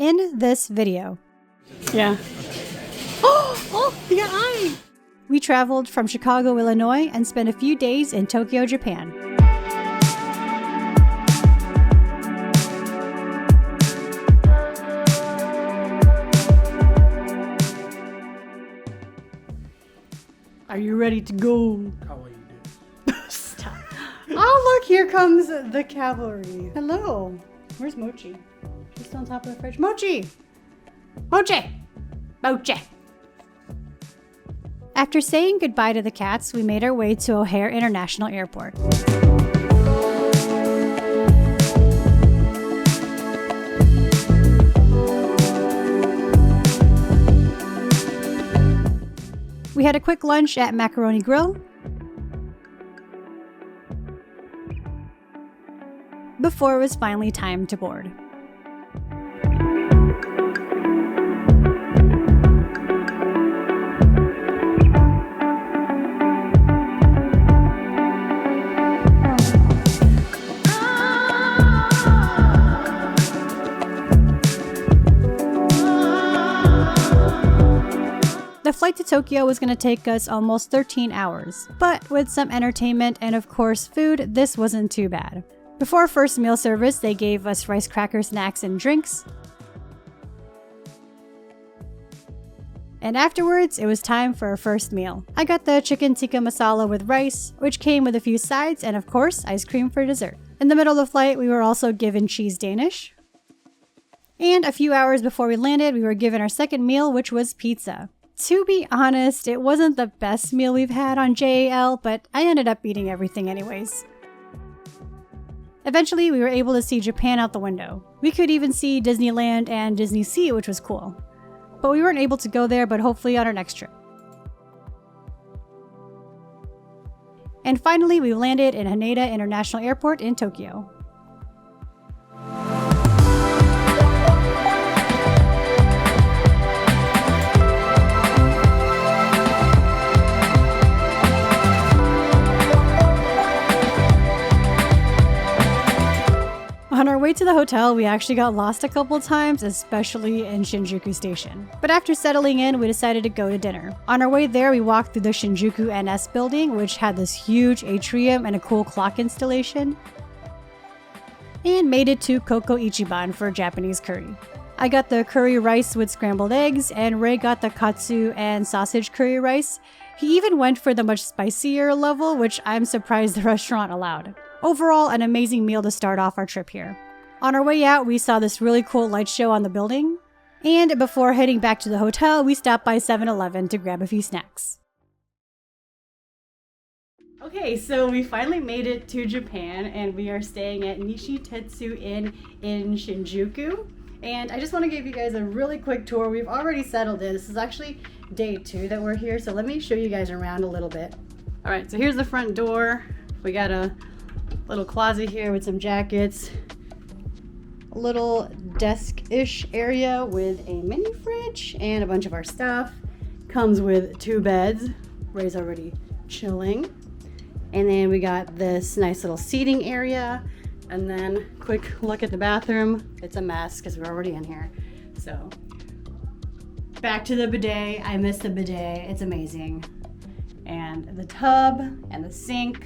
in this video. Yeah. Oh, the eye! We traveled from Chicago, Illinois, and spent a few days in Tokyo, Japan. Are you ready to go? Stop. Oh, look, here comes the cavalry. Hello. Where's Mochi? She's still on top of the fridge. Mochi! Mochi! Mochi! After saying goodbye to the cats, we made our way to O'Hare International Airport. We had a quick lunch at Macaroni Grill before it was finally time to board. The flight to Tokyo was going to take us almost 13 hours, but with some entertainment and of course food, this wasn't too bad. Before our first meal service, they gave us rice cracker snacks and drinks. And afterwards, it was time for our first meal. I got the chicken tikka masala with rice, which came with a few sides and of course, ice cream for dessert. In the middle of the flight, we were also given cheese Danish. And a few hours before we landed, we were given our second meal, which was pizza. To be honest, it wasn't the best meal we've had on JAL, but I ended up eating everything anyways. Eventually, we were able to see Japan out the window. We could even see Disneyland and Disney Sea, which was cool. But we weren't able to go there, but hopefully on our next trip. And finally, we landed in Haneda International Airport in Tokyo. On our way to the hotel, we actually got lost a couple times, especially in Shinjuku Station. But after settling in, we decided to go to dinner. On our way there, we walked through the Shinjuku NS building, which had this huge atrium and a cool clock installation, and made it to Koko Ichiban for Japanese curry. I got the curry rice with scrambled eggs, and Ray got the katsu and sausage curry rice. He even went for the much spicier level, which I'm surprised the restaurant allowed. Overall, an amazing meal to start off our trip here. On our way out, we saw this really cool light show on the building. And before heading back to the hotel, we stopped by 7-Eleven to grab a few snacks. Okay, so we finally made it to Japan and we are staying at Nishitetsu Inn in Shinjuku. And I just want to give you guys a really quick tour. We've already settled in. This is actually day 2 that we're here, so let me show you guys around a little bit. All right, so here's the front door. We got a little closet here with some jackets, a little desk-ish area with a mini fridge and a bunch of our stuff. Comes with 2 beds. Ray's already chilling. And then we got this nice little seating area. And then quick look at the bathroom. It's a mess because we're already in here. So back to the bidet. I miss the bidet. It's amazing. And the tub and the sink.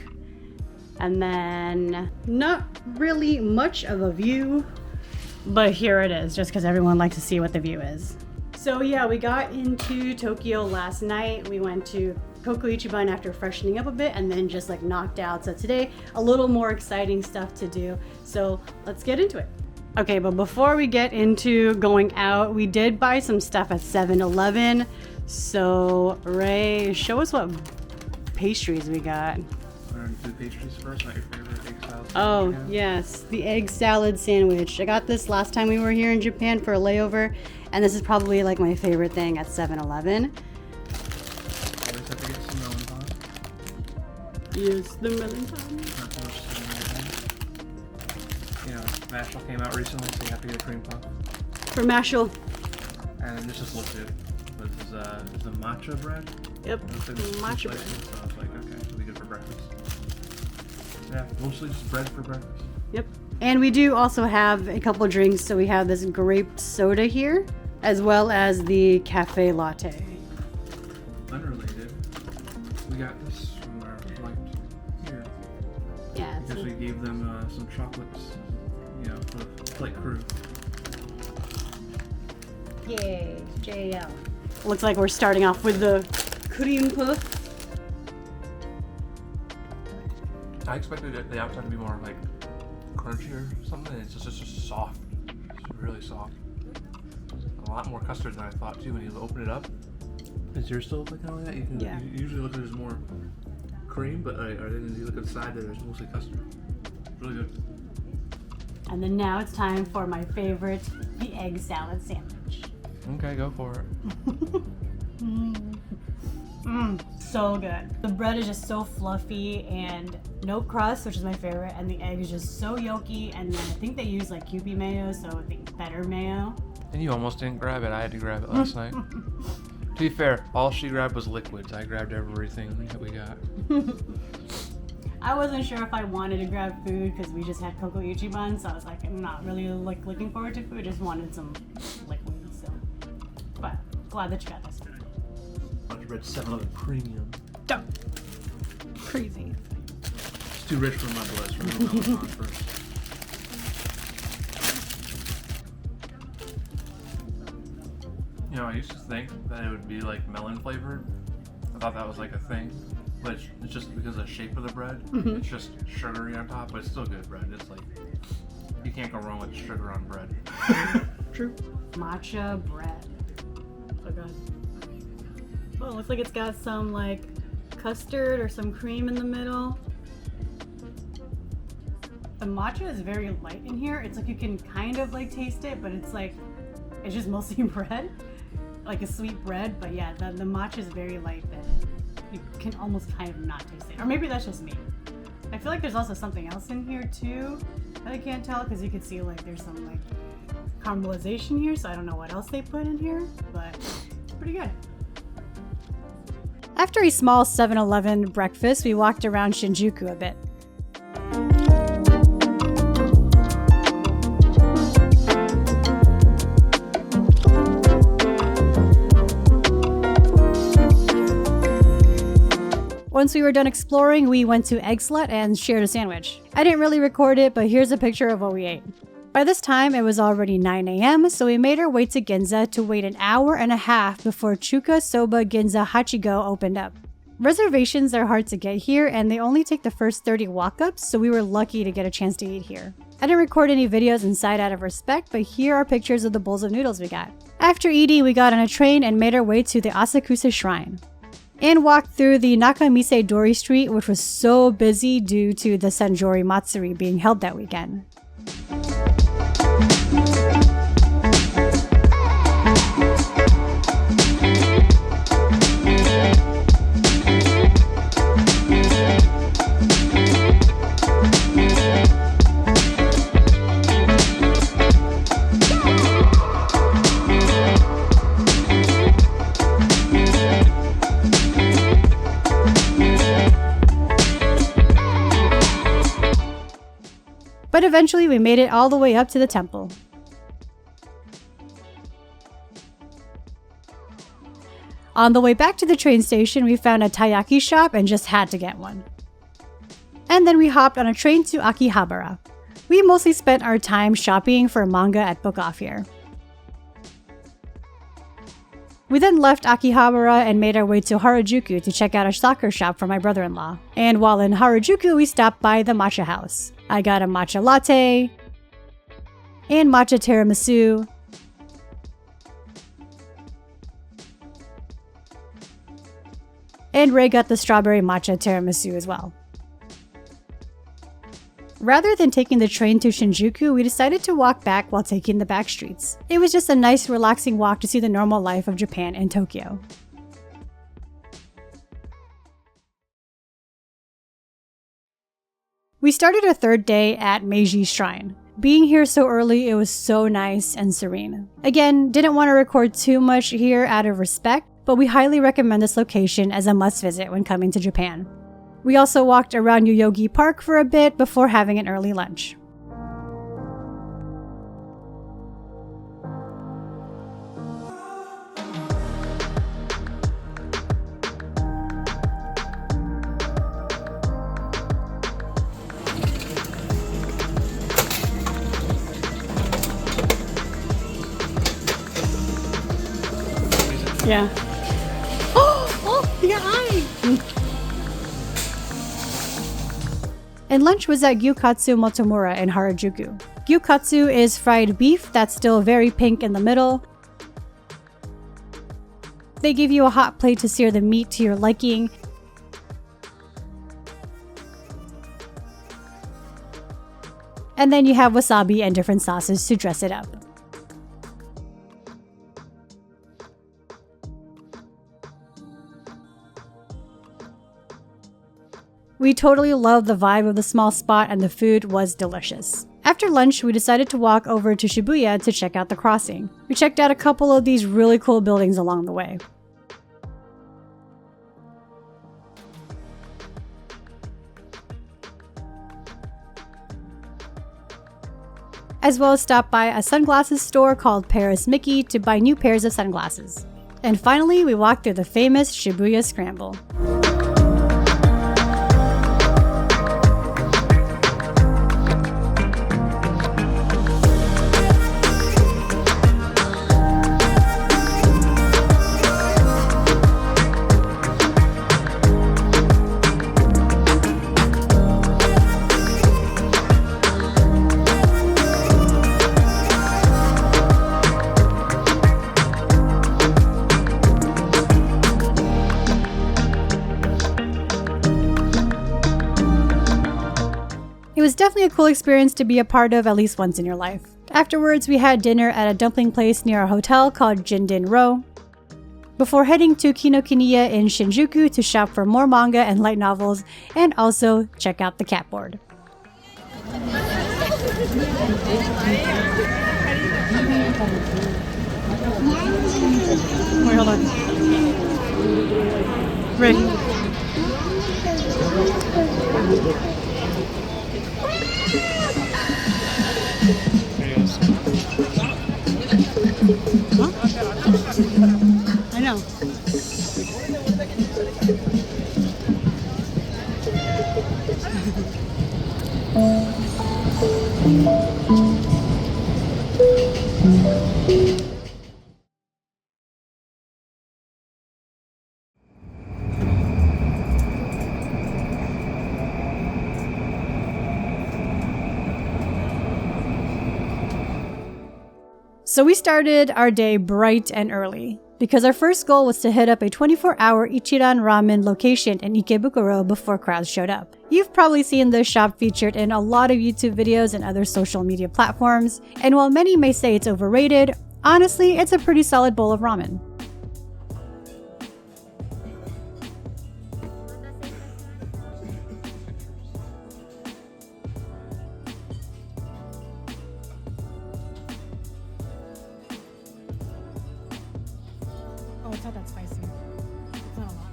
And then not really much of a view, but here it is, just because everyone likes to see what the view is. So yeah, we got into Tokyo last night. We went to Koko Ichiban after freshening up a bit and then just like knocked out. So today, a little more exciting stuff to do. So let's get into it. Okay, but before we get into going out, we did buy some stuff at 7-Eleven. So Ray, show us what pastries we got. The pastries first, not your favorite egg salad. Oh, yes, the egg salad sandwich. I got this last time we were here in Japan for a layover, and this is probably like my favorite thing at 7-Eleven. Always have to get some melon pie. Yes, the melon pie. Not too much cinnamon. You know, Mashal came out recently, so you have to get a cream puff. For Mashal. And this just looks good. This is the matcha bread. Yep, matcha bread. So I was like, okay, it'll be good for breakfast. Yeah, mostly just bread for breakfast. Yep. And we do also have a couple drinks. So we have this grape soda here, as well as the cafe latte. Unrelated. We got this from our flight here. Yeah. Because we gave them some chocolates, for the flight crew. Yay, JL. Looks like we're starting off with the cream puff. I expected the outside to be more like crunchy or something. It's just soft. It's really soft. A lot more custard than I thought too when you open it up. Is yours still looking like that? You usually look at there's more cream, but then you look at the side there's mostly custard. Really good. And then now it's time for my favorite, the egg salad sandwich. Okay, go for it. So good. The bread is just so fluffy and no crust, which is my favorite, and the egg is just so yolky, and then I think they use like Kewpie mayo, so I think better mayo. And you almost didn't grab it. I had to grab it last night. To be fair, all she grabbed was liquids. I grabbed everything that we got. I wasn't sure if I wanted to grab food because we just had Coco Ichiban, so I was like, I'm not really looking forward to food. Just wanted some liquids. So, but glad that you got this. Bunch of red 7-Eleven premium. Dumb. Crazy. It's too rich for my blood, so we're going to on first. I used to think that it would be like melon flavored. I thought that was like a thing. But it's just because of the shape of the bread. Mm-hmm. It's just sugary on top, but it's still good bread. It's like, you can't go wrong with sugar on bread. True. Matcha bread. So good. Well, it looks like it's got some like custard or some cream in the middle. The matcha is very light in here. It's like you can kind of like taste it, but it's like, it's just mostly bread. Like a sweet bread, but yeah, the matcha is very light that you can almost kind of not taste it. Or maybe that's just me. I feel like there's also something else in here too that I can't tell because you can see like there's some like caramelization here, so I don't know what else they put in here, but it's pretty good. After a small 7-Eleven breakfast, we walked around Shinjuku a bit. Once we were done exploring, we went to Egg Slut and shared a sandwich. I didn't really record it, but here's a picture of what we ate. By this time, it was already 9 a.m., so we made our way to Ginza to wait an hour and a half before Chuka Soba Ginza Hachigo opened up. Reservations are hard to get here, and they only take the first 30 walk-ups, so we were lucky to get a chance to eat here. I didn't record any videos inside out of respect, but here are pictures of the bowls of noodles we got. After eating, we got on a train and made our way to the Asakusa Shrine, and walked through the Nakamise Dori Street, which was so busy due to the Sanjori Matsuri being held that weekend. But eventually we made it all the way up to the temple. On the way back to the train station, we found a taiyaki shop and just had to get one. And then we hopped on a train to Akihabara. We mostly spent our time shopping for manga at Book Off here. We then left Akihabara and made our way to Harajuku to check out a soccer shop for my brother-in-law. And while in Harajuku, we stopped by the matcha house. I got a matcha latte and matcha tiramisu. And Ray got the strawberry matcha tiramisu as well. Rather than taking the train to Shinjuku, we decided to walk back while taking the back streets. It was just a nice, relaxing walk to see the normal life of Japan and Tokyo. We started our third day at Meiji Shrine. Being here so early, it was so nice and serene. Again, didn't want to record too much here out of respect, but we highly recommend this location as a must visit when coming to Japan. We also walked around Yoyogi Park for a bit before having an early lunch. Yeah. Oh, your eye! And lunch was at Gyukatsu Motomura in Harajuku. Gyukatsu is fried beef that's still very pink in the middle. They give you a hot plate to sear the meat to your liking. And then you have wasabi and different sauces to dress it up. We totally loved the vibe of the small spot and the food was delicious. After lunch, we decided to walk over to Shibuya to check out the crossing. We checked out a couple of these really cool buildings along the way. As well as stopped by a sunglasses store called Paris Mickey to buy new pairs of sunglasses. And finally, we walked through the famous Shibuya Scramble. It was definitely a cool experience to be a part of at least once in your life. Afterwards, we had dinner at a dumpling place near our hotel called Jinden Row, before heading to Kinokuniya in Shinjuku to shop for more manga and light novels, and also check out the catboard. Wait, hold on. Rick. Huh? I know. So we started our day bright and early, because our first goal was to hit up a 24-hour Ichiran ramen location in Ikebukuro before crowds showed up. You've probably seen this shop featured in a lot of YouTube videos and other social media platforms, and while many may say it's overrated, honestly, it's a pretty solid bowl of ramen. Oh, it's not that spicy. It's not a lot.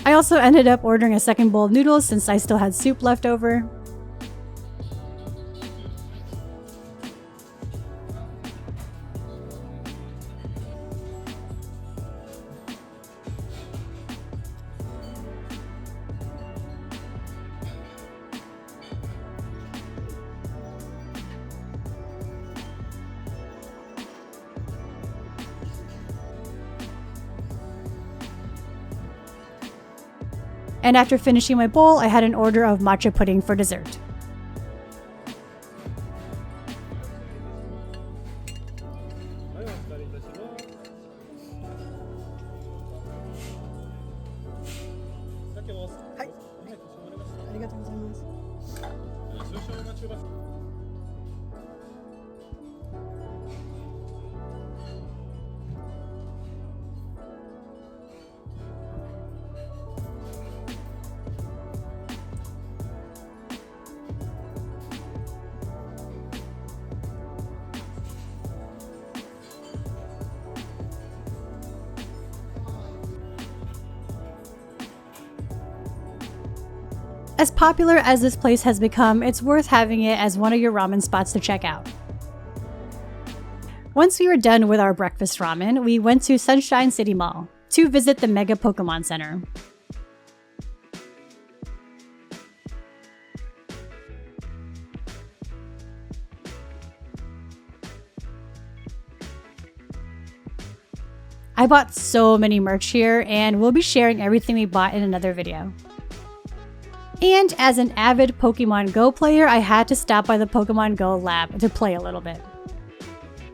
I also ended up ordering a second bowl of noodles since I still had soup left over. And after finishing my bowl, I had an order of matcha pudding for dessert. As popular as this place has become, it's worth having it as one of your ramen spots to check out. Once we were done with our breakfast ramen, we went to Sunshine City Mall to visit the Mega Pokemon Center. I bought so many merch here, and we'll be sharing everything we bought in another video. And as an avid Pokemon Go player, I had to stop by the Pokemon Go lab to play a little bit.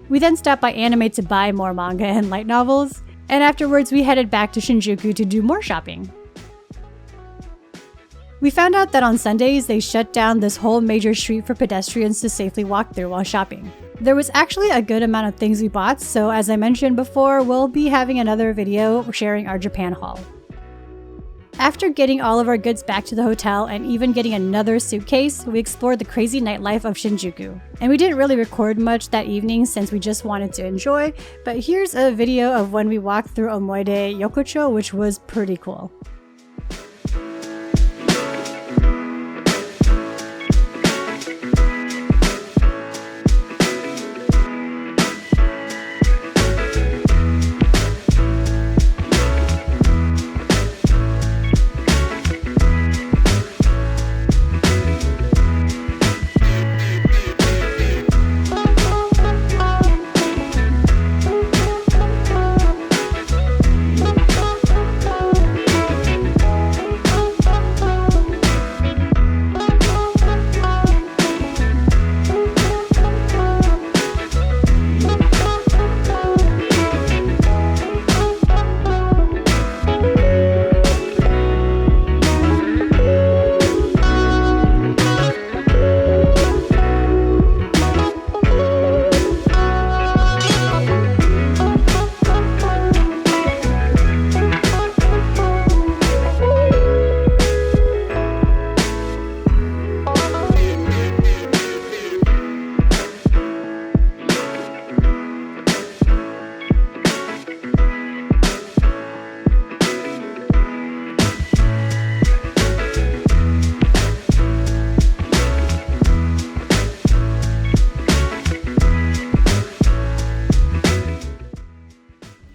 We then stopped by Anime to buy more manga and light novels, and afterwards we headed back to Shinjuku to do more shopping. We found out that on Sundays they shut down this whole major street for pedestrians to safely walk through while shopping. There was actually a good amount of things we bought, so as I mentioned before, we'll be having another video sharing our Japan haul. After getting all of our goods back to the hotel and even getting another suitcase, we explored the crazy nightlife of Shinjuku. And we didn't really record much that evening since we just wanted to enjoy, but here's a video of when we walked through Omoide Yokocho, which was pretty cool.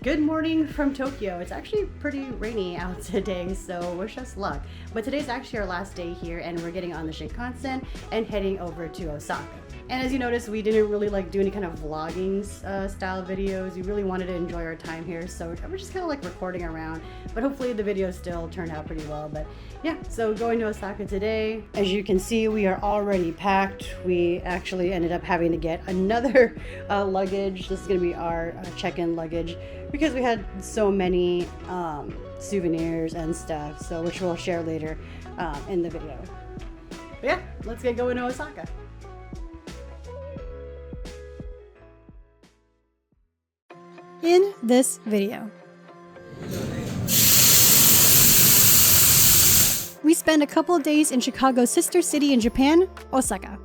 Good morning from Tokyo. It's actually pretty rainy out today, so wish us luck. But today's actually our last day here, and we're getting on the Shinkansen and heading over to Osaka. And as you notice, we didn't really do any kind of vlogging style videos. We really wanted to enjoy our time here, so we're just kind of recording around. But hopefully the video still turned out pretty well. But yeah, so going to Osaka today. As you can see, we are already packed. We actually ended up having to get another luggage. This is going to be our check-in luggage because we had so many souvenirs and stuff, so which we'll share later in the video. But yeah, let's get going to Osaka. In this video, we spend a couple of days in Chicago's sister city in Japan, Osaka.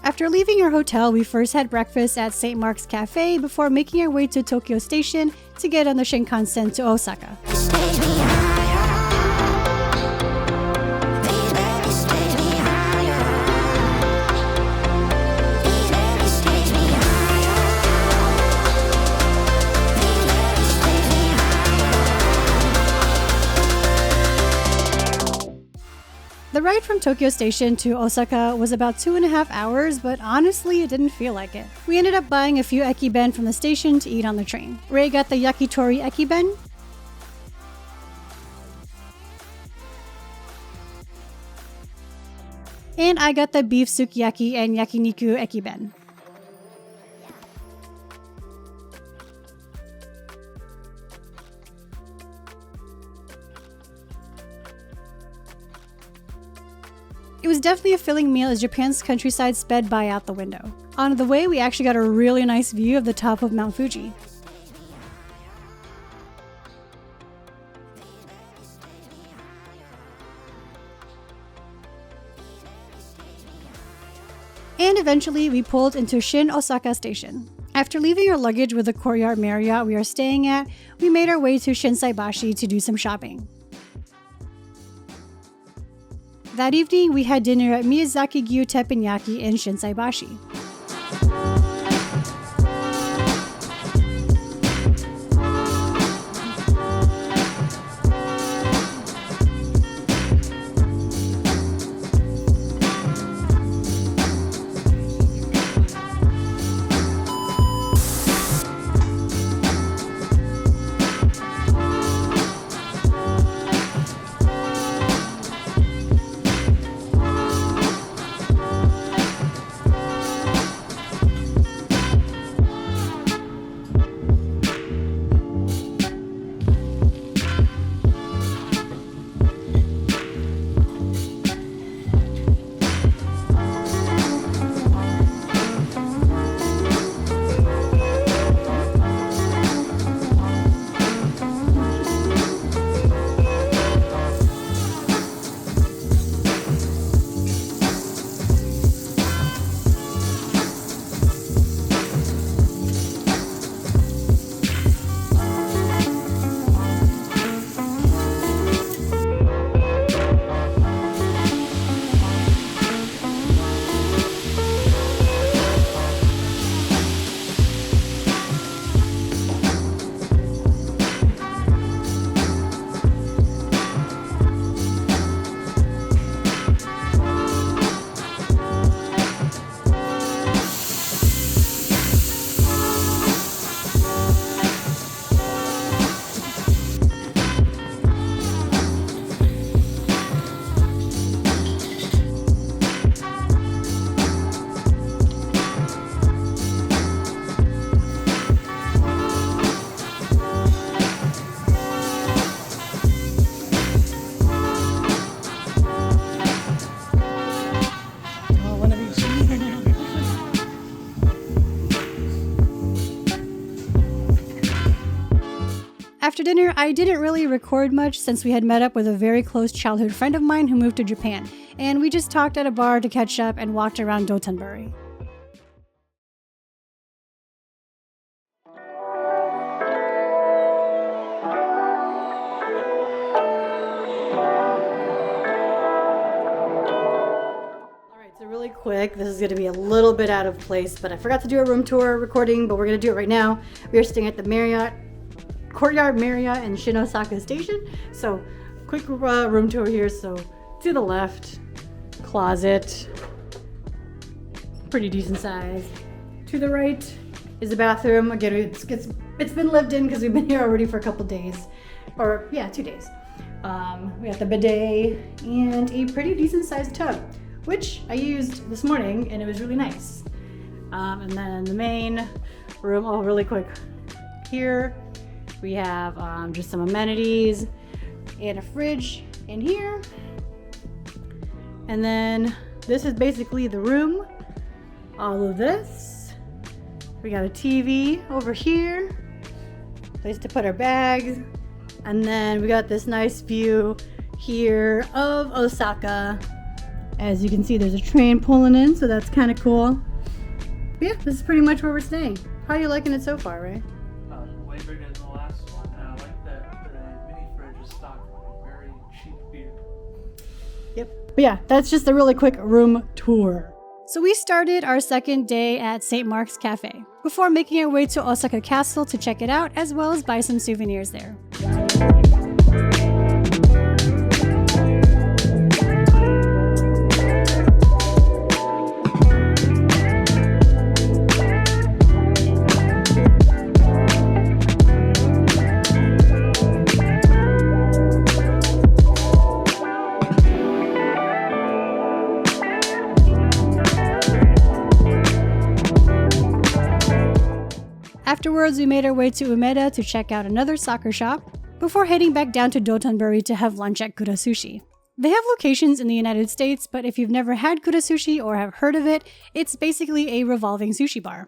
After leaving our hotel, we first had breakfast at St. Mark's Cafe before making our way to Tokyo Station to get on the Shinkansen to Osaka. The ride from Tokyo Station to Osaka was about 2.5 hours, but honestly, it didn't feel like it. We ended up buying a few ekiben from the station to eat on the train. Ray got the yakitori ekiben, and I got the beef sukiyaki and yakiniku ekiben. It was definitely a filling meal as Japan's countryside sped by out the window. On the way, we actually got a really nice view of the top of Mount Fuji. And eventually, we pulled into Shin Osaka Station. After leaving our luggage with the Courtyard Marriott we are staying at, we made our way to Shinsaibashi to do some shopping. That evening, we had dinner at Miyazaki Gyu Teppanyaki in Shinsaibashi. After dinner, I didn't really record much since we had met up with a very close childhood friend of mine who moved to Japan, and we just talked at a bar to catch up and walked around Dotonbori. Really quick, this is going to be a little bit out of place, but I forgot to do a room tour recording, but we're going to do it right now. We are staying at the Courtyard Marriott in Osaka Station. So quick room tour here. So to the left, closet, pretty decent size. To the right is the bathroom. Again, it's been lived in because we've been here already for a couple days, or yeah, 2 days. We got the bidet and a pretty decent sized tub, which I used this morning and it was really nice. And then the main room, really quick. Here we have just some amenities and a fridge in here. And then this is basically the room. All of this. We got a TV over here, place to put our bags. And then we got this nice view here of Osaka. As you can see, there's a train pulling in, so that's kind of cool. But yeah, this is pretty much where we're staying. How are you liking it so far, Ray? Way bigger than the last one, and I like that the mini fridge is stocked with very cheap beer. Yep. But yeah, that's just a really quick room tour. So we started our second day at St. Mark's Cafe, before making our way to Osaka Castle to check it out, as well as buy some souvenirs there. Afterwards, we made our way to Umeda to check out another soccer shop, before heading back down to Dotonbori to have lunch at Kura Sushi. They have locations in the United States, but if you've never had Kura Sushi or have heard of it, it's basically a revolving sushi bar.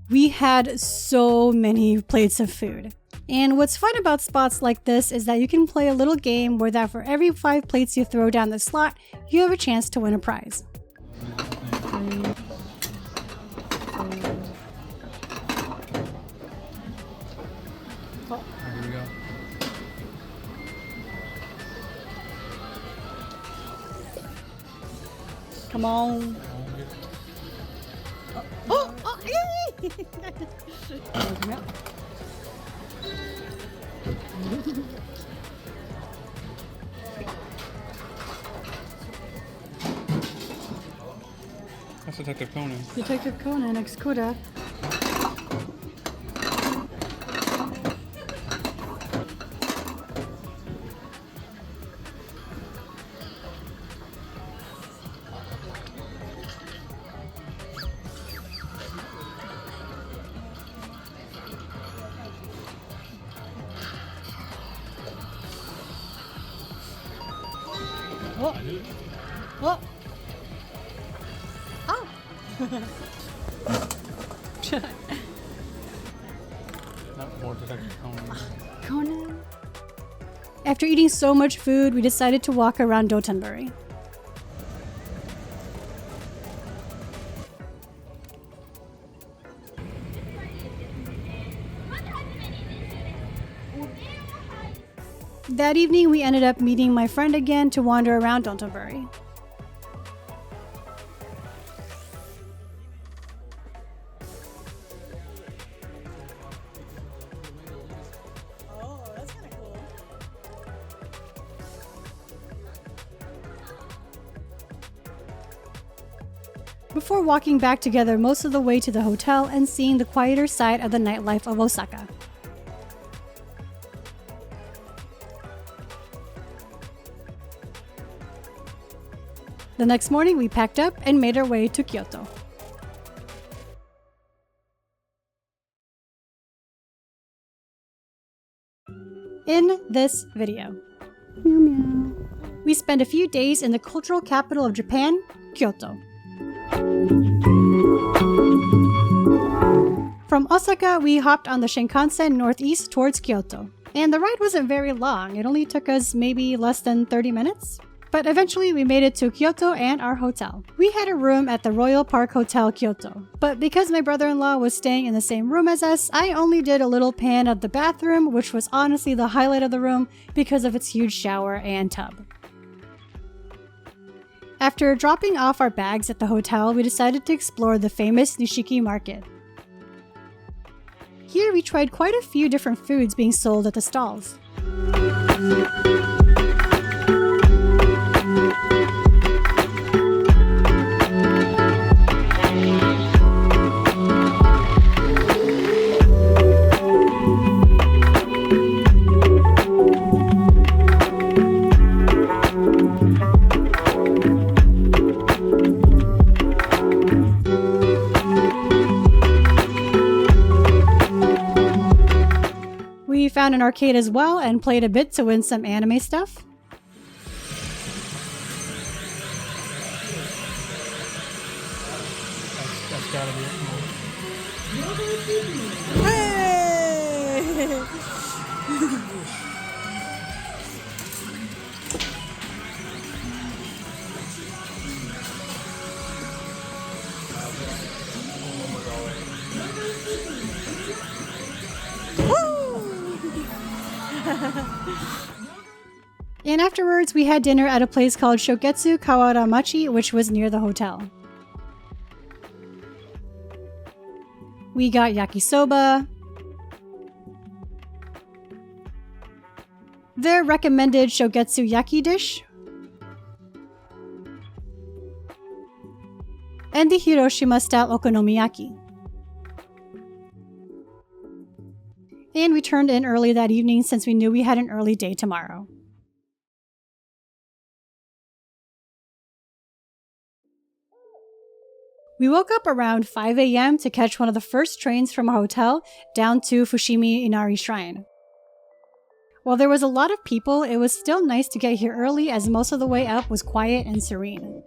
We had so many plates of food. And what's fun about spots like this is that you can play a little game where that for every 5 plates you throw down the slot, you have a chance to win a prize. Here we go. Come on. Yay! That's Detective Conan. Detective Conan, Excura. Oh! Oh! Oh! Not more Detective Conan. Conan. After eating so much food, we decided to walk around Dotonbori. That evening, we ended up meeting my friend again to wander around Dotonbori. Before walking back together most of the way to the hotel and seeing the quieter side of the nightlife of Osaka. The next morning, we packed up and made our way to Kyoto. In this video. Meow meow. we spent a few days in the cultural capital of Japan, Kyoto. From Osaka, we hopped on the Shinkansen northeast towards Kyoto. And the ride wasn't very long, it only took us maybe less than 30 minutes. But eventually we made it to Kyoto and our hotel. We had a room at the Royal Park Hotel Kyoto. But because my brother-in-law was staying in the same room as us, I only did a little pan of the bathroom, which was honestly the highlight of the room because of its huge shower and tub. After dropping off our bags at the hotel, we decided to explore the famous Nishiki Market. Here we tried quite a few different foods being sold at the stalls. We found an arcade as well and played a bit to win some anime stuff. That's gotta be it. Hey! And afterwards, we had dinner at a place called Shoketsu Kawaramachi, which was near the hotel. We got yakisoba, their recommended Shogetsu yaki dish, and the Hiroshima-style okonomiyaki. And we turned in early that evening since we knew we had an early day tomorrow. We woke up around 5 a.m. to catch one of the first trains from our hotel down to Fushimi Inari Shrine. While there was a lot of people, it was still nice to get here early as most of the way up was quiet and serene.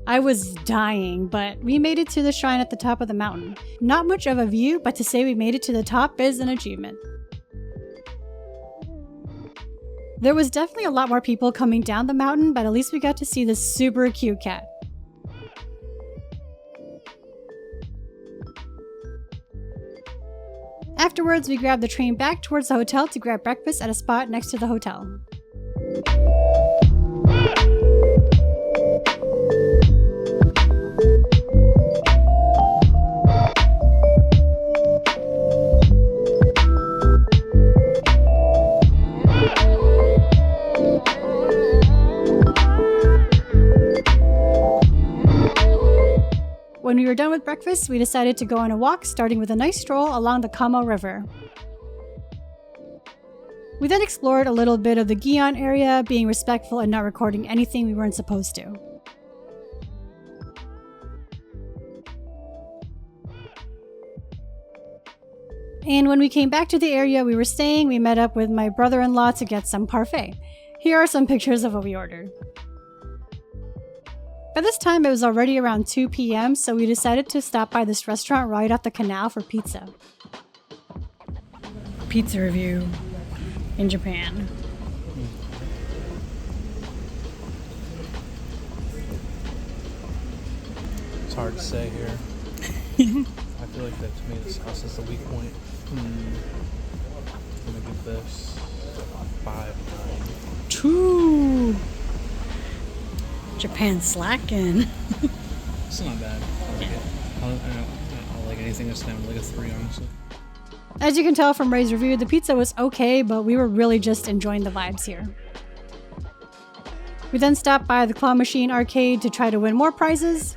I was dying, but we made it to the shrine at the top of the mountain. Not much of a view, but to say we made it to the top is an achievement. There was definitely a lot more people coming down the mountain, but at least we got to see this super cute cat. Afterwards, we grabbed the train back towards the hotel to grab breakfast at a spot next to the hotel. When we were done with breakfast, we decided to go on a walk, starting with a nice stroll along the Kamo River. We then explored a little bit of the Gion area, being respectful and not recording anything we weren't supposed to. And when we came back to the area we were staying, we met up with my brother-in-law to get some parfait. Here are some pictures of what we ordered. By this time, it was already around 2 p.m., so we decided to stop by this restaurant right off the canal for pizza. Pizza review in Japan. It's hard to say here. I feel like the tomato sauce is the weak point. I'm gonna give this 5/9. 2. Japan slacking. It's not bad. I like it. I don't like anything that's down like a 3, honestly. As you can tell from Ray's review, the pizza was okay, but we were really just enjoying the vibes here. We then stopped by the claw machine arcade to try to win more prizes.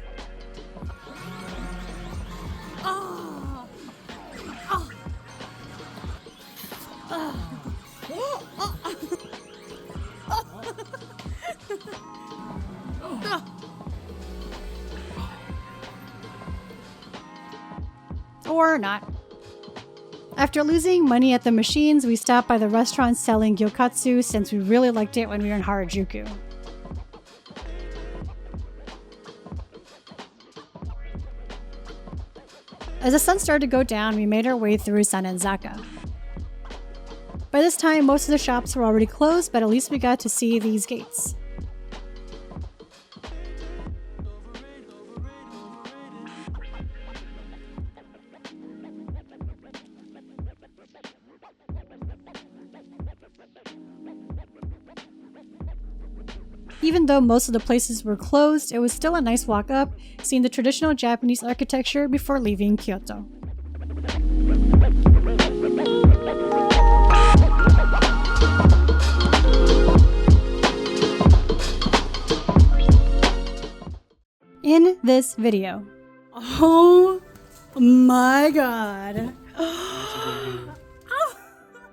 Or not. After losing money at the machines, we stopped by the restaurant selling gyokatsu since we really liked it when we were in Harajuku. As the sun started to go down, we made our way through Sanenzaka. By this time, most of the shops were already closed, but at least we got to see these gates. Even though most of the places were closed, it was still a nice walk up, seeing the traditional Japanese architecture before leaving Kyoto. In this video. Oh my god.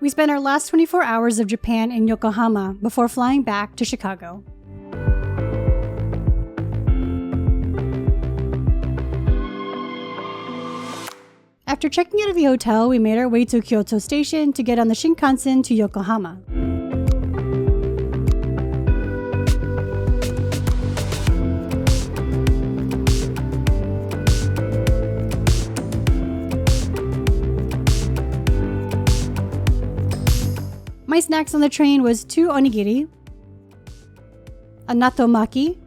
We spent our last 24 hours of Japan in Yokohama before flying back to Chicago. After checking out of the hotel, we made our way to Kyoto Station to get on the Shinkansen to Yokohama. My snacks on the train was 2 onigiri, a natto maki,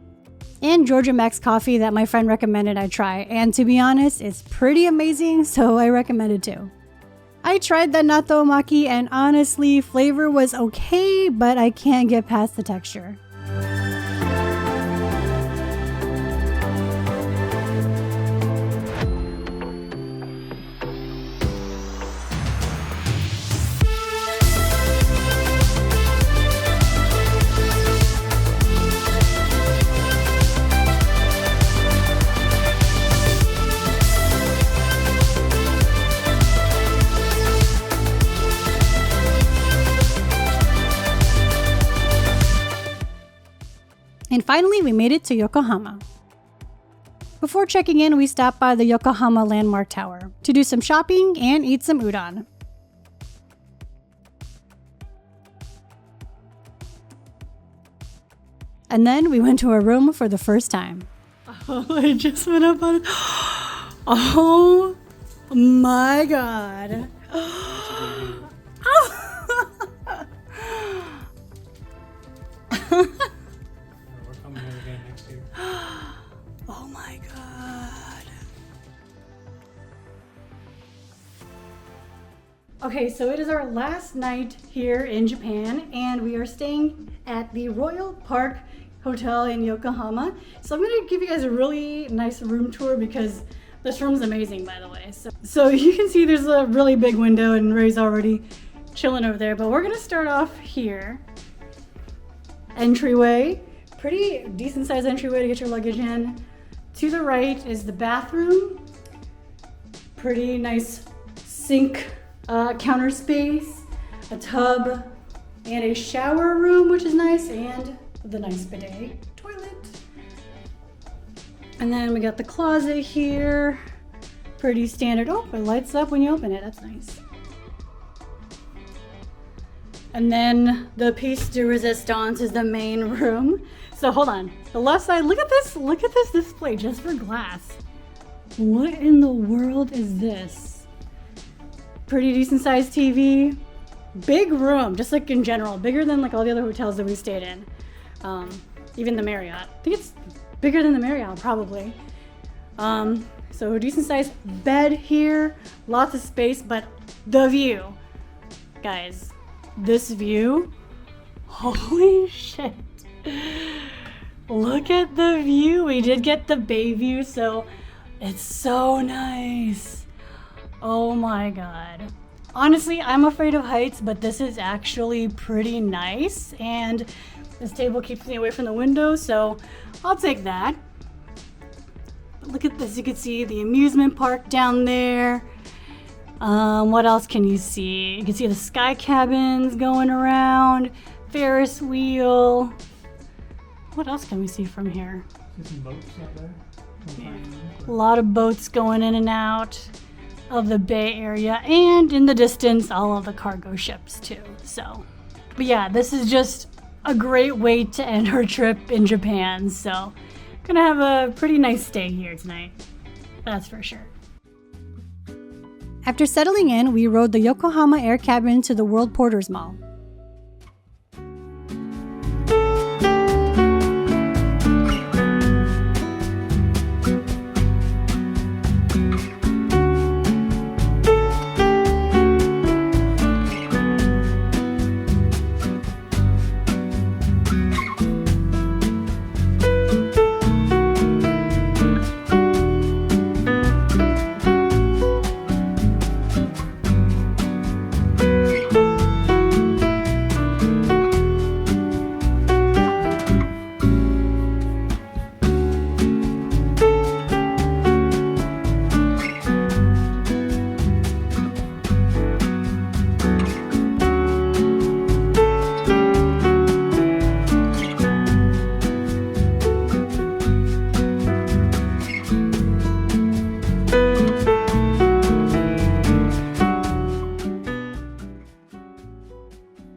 and Georgia Max coffee that my friend recommended I try, and to be honest, it's pretty amazing, so I recommend it too. I tried the natto maki and honestly, flavor was okay, but I can't get past the texture. And finally, we made it to Yokohama. Before checking in, we stopped by the Yokohama Landmark Tower to do some shopping and eat some udon. And then we went to our room for the first time. Oh, I just went up on it. Oh my god. Oh my god. Okay, so it is our last night here in Japan, and we are staying at the Royal Park Hotel in Yokohama. So I'm gonna give you guys a really nice room tour because this room's amazing, by the way. So you can see there's a really big window and Ray's already chilling over there, but we're gonna start off here. Entryway, pretty decent sized entryway to get your luggage in. To the right is the bathroom. Pretty nice sink counter space, a tub, and a shower room, which is nice, and the nice bidet toilet. And then we got the closet here. Pretty standard. Oh, it lights up when you open it. That's nice. And then the piece de resistance is the main room. So hold on. The left side, look at this. Look at this display just for glass. What in the world is this? Pretty decent sized TV. Big room, just like in general. Bigger than like all the other hotels that we stayed in. Even the Marriott. I think it's bigger than the Marriott, probably. So decent sized bed here. Lots of space, but the view. Guys, this view. Holy shit. Look at the view. We did get the bay view, so it's so nice. Oh my god. Honestly, I'm afraid of heights, but this is actually pretty nice. And This table keeps me away from the window, so I'll take that. But look at this, you can see the amusement park down there. What else can you see? You can see the sky cabins going around, Ferris wheel. What else can we see from here? There's some boats up there. Yeah. A lot of boats going in and out of the Bay Area, and in the distance, all of the cargo ships too. So, but yeah, this is just a great way to end our trip in Japan. So, gonna have a pretty nice stay here tonight. That's for sure. After settling in, we rode the Yokohama air cabin to the World Porters Mall.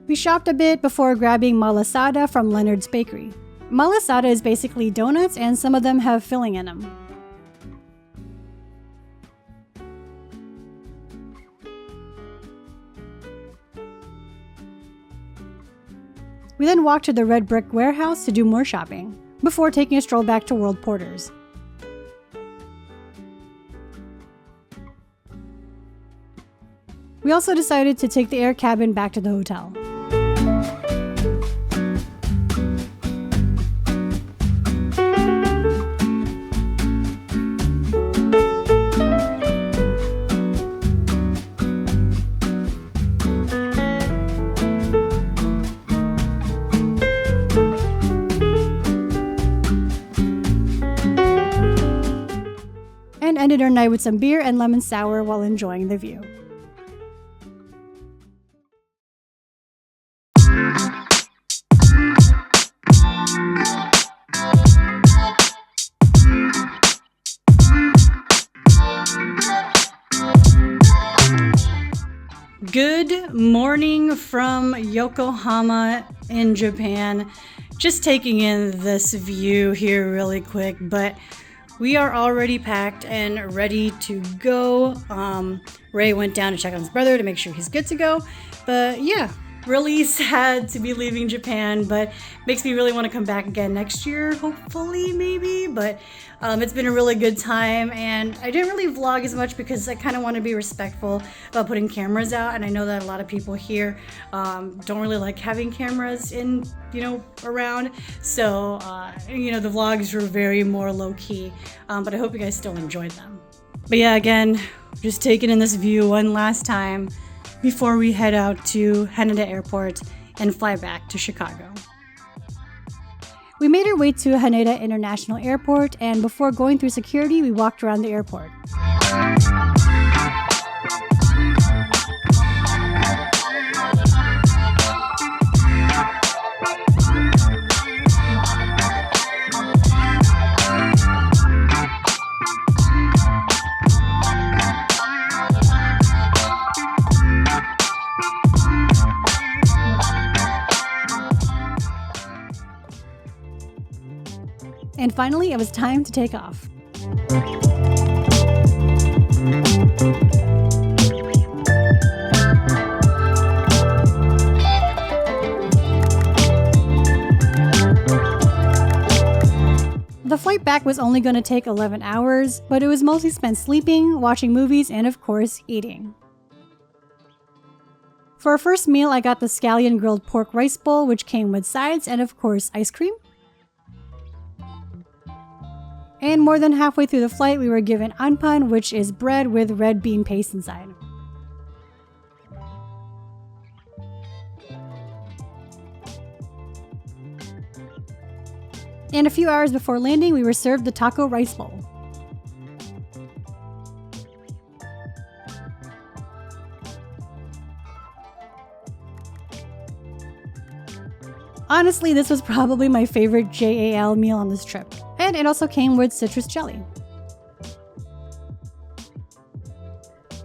We shopped a bit before grabbing malasada from Leonard's Bakery. Malasada is basically donuts, and some of them have filling in them. We then walked to the red brick warehouse to do more shopping, before taking a stroll back to World Porters. We also decided to take the air cabin back to the hotel. And ended our night with some beer and lemon sour while enjoying the view. Good morning from Yokohama in Japan. Just taking in this view here really quick, but we are already packed and ready to go. Ray went down to check on his brother to make sure he's good to go. But yeah, really sad to be leaving Japan, but makes me really want to come back again next year, hopefully, maybe. But it's been a really good time, and I didn't really vlog as much because I kind of want to be respectful about putting cameras out, and I know that a lot of people here don't really like having cameras in, around. So, the vlogs were very more low-key, but I hope you guys still enjoyed them. But yeah, again, just taking in this view one last time before we head out to Haneda Airport and fly back to Chicago. We made our way to Haneda International Airport, and before going through security, we walked around the airport. And finally, it was time to take off. The flight back was only going to take 11 hours, but it was mostly spent sleeping, watching movies, and of course, eating. For our first meal, I got the scallion grilled pork rice bowl, which came with sides and of course, ice cream. And more than halfway through the flight, we were given anpan, which is bread with red bean paste inside. And a few hours before landing, we were served the taco rice bowl. Honestly, this was probably my favorite JAL meal on this trip, and it also came with citrus jelly.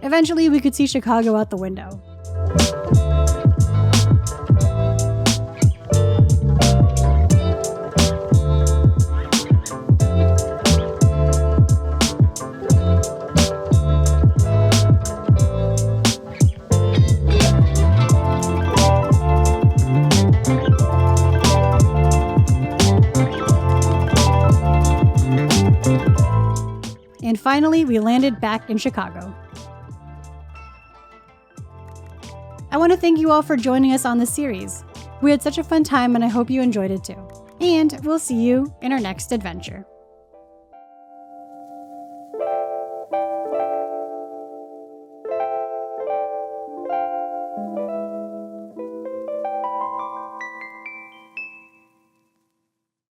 Eventually, we could see Chicago out the window. And finally, we landed back in Chicago. I want to thank you all for joining us on this series. We had such a fun time and I hope you enjoyed it too. And we'll see you in our next adventure.